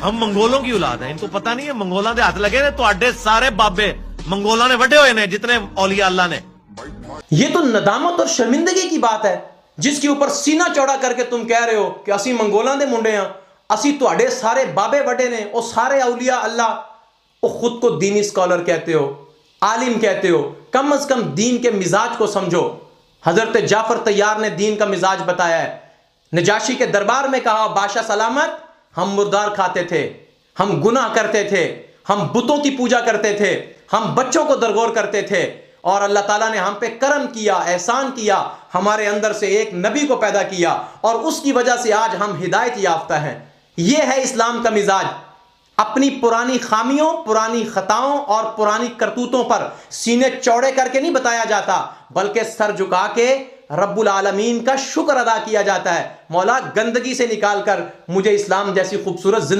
हम मंगोलों की औलाद हैं, इनको पता नहीं है मंगोलों के हाथ लगे ने तो सारे बाबे मंगोलों ने वड्डे हुए ने जितने औलिया अल्लाह ने। ये तो नदामत और शर्मिंदगी की बात है जिसके ऊपर सीना चौड़ा करके तुम कह रहे हो कि असी मंगोलों के मुंडे हाँ, असी तुहाडे सारे बाबे वड्डे ने, वो सारे औलिया अल्लाह। वो खुद को दीनी स्कॉलर कहते हो, आलिम कहते हो, कम से कम दीन के मिजाज को समझो। हजरत जाफर तैयार ने दीन का मिजाज बताया है। नजाशी के दरबार में कहा, बादशाह सलामत, हम मुर्दार खाते थे, हम गुनाह करते थे, हम बुतों की पूजा करते थे, हम बच्चों को दरगोर करते थे, और अल्लाह ताला ने हम पे करम किया, एहसान किया, हमारे अंदर से एक नबी को पैदा किया और उसकी वजह से आज हम हिदायत याफ्ता हैं। यह है इस्लाम का मिजाज। अपनी पुरानी खामियों, पुरानी खताओं और पुरानी करतूतों पर सीने चौड़े करके नहीं बताया जाता, बल्कि सर झुका के रब्बुल आलमीन का शुक्र अदा किया जाता है। मौला, गंदगी से निकाल कर मुझे इस्लाम जैसी खूबसूरत जिंदगी